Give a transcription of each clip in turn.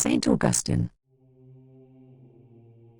St. Augustine.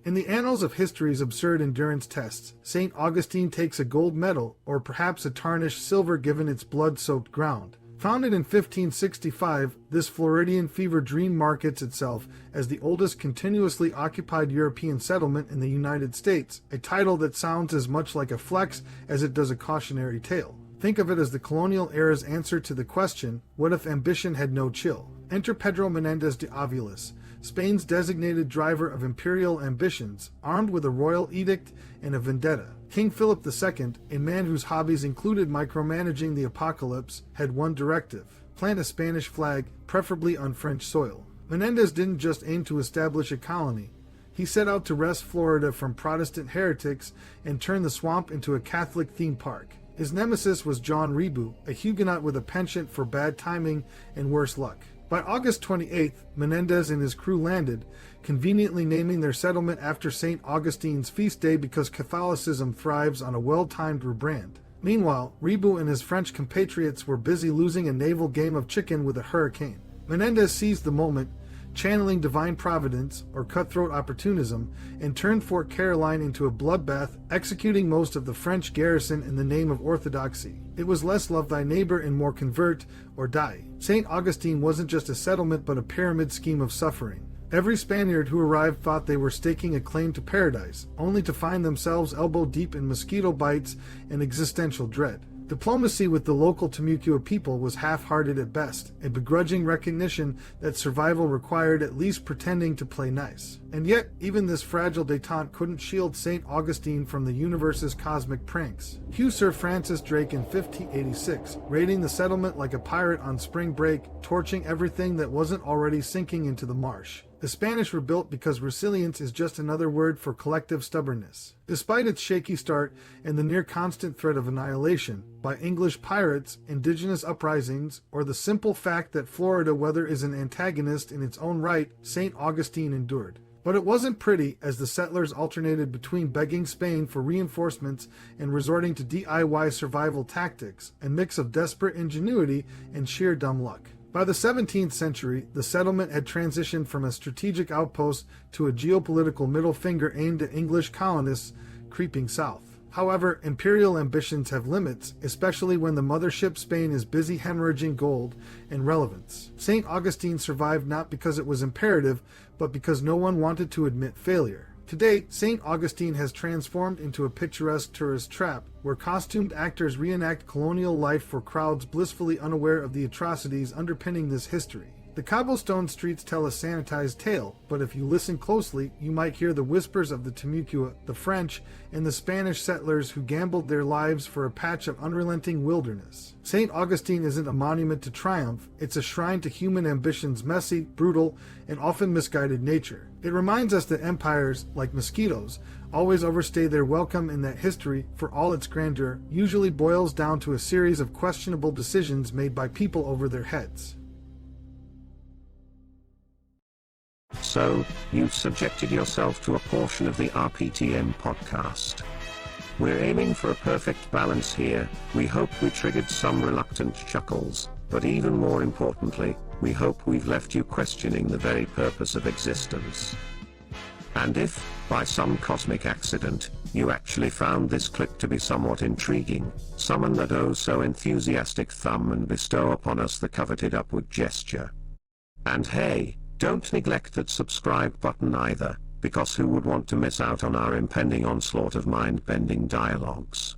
In the annals of history's absurd endurance tests, St. Augustine takes a gold medal, or perhaps a tarnished silver given its blood-soaked ground. Founded in 1565, this Floridian fever dream markets itself as the oldest continuously occupied European settlement in the United States, a title that sounds as much like a flex as it does a cautionary tale. Think of it as the colonial era's answer to the question, what if ambition had no chill? Enter Pedro Menendez de Avilas, Spain's designated driver of imperial ambitions, armed with a royal edict and a vendetta. King Philip II, a man whose hobbies included micromanaging the apocalypse, had one directive: plant a Spanish flag, preferably on French soil. Menendez didn't just aim to establish a colony. He set out to wrest Florida from Protestant heretics and turn the swamp into a Catholic theme park. His nemesis was John Ribout, a Huguenot with a penchant for bad timing and worse luck. By August 28th, Menendez and his crew landed, conveniently naming their settlement after St. Augustine's feast day because Catholicism thrives on a well-timed rebrand. Meanwhile, Ribout and his French compatriots were busy losing a naval game of chicken with a hurricane. Menendez seized the moment, channeling divine providence, or cutthroat opportunism, and turned Fort Caroline into a bloodbath, executing most of the French garrison in the name of orthodoxy. It was less love thy neighbor and more convert or die. St. Augustine wasn't just a settlement but a pyramid scheme of suffering. Every Spaniard who arrived thought they were staking a claim to paradise, only to find themselves elbow deep in mosquito bites and existential dread. Diplomacy with the local Timucua people was half-hearted at best, a begrudging recognition that survival required at least pretending to play nice. And yet, even this fragile détente couldn't shield St. Augustine from the universe's cosmic pranks. Cue Sir Francis Drake in 1586, raiding the settlement like a pirate on spring break, torching everything that wasn't already sinking into the marsh. The Spanish were built because resilience is just another word for collective stubbornness. Despite its shaky start and the near-constant threat of annihilation by English pirates, indigenous uprisings, or the simple fact that Florida weather is an antagonist in its own right, St. Augustine endured. But it wasn't pretty, as the settlers alternated between begging Spain for reinforcements and resorting to DIY survival tactics, a mix of desperate ingenuity and sheer dumb luck. By the 17th century, the settlement had transitioned from a strategic outpost to a geopolitical middle finger aimed at English colonists creeping south. However, imperial ambitions have limits, especially when the mothership Spain is busy hemorrhaging gold and relevance. St. Augustine survived not because it was imperative, but because no one wanted to admit failure. Today, St. Augustine has transformed into a picturesque tourist trap, where costumed actors reenact colonial life for crowds blissfully unaware of the atrocities underpinning this history. The cobblestone streets tell a sanitized tale, but if you listen closely, you might hear the whispers of the Timucua, the French, and the Spanish settlers who gambled their lives for a patch of unrelenting wilderness. St. Augustine isn't a monument to triumph, it's a shrine to human ambition's messy, brutal, and often misguided nature. It reminds us that empires, like mosquitoes, always overstay their welcome, and that history, for all its grandeur, usually boils down to a series of questionable decisions made by people over their heads. So, you've subjected yourself to a portion of the RPTM podcast. We're aiming for a perfect balance here. We hope we triggered some reluctant chuckles, but even more importantly, we hope we've left you questioning the very purpose of existence. And if, by some cosmic accident, you actually found this clip to be somewhat intriguing, summon that oh so enthusiastic thumb and bestow upon us the coveted upward gesture. And hey, don't neglect that subscribe button either, because who would want to miss out on our impending onslaught of mind-bending dialogues?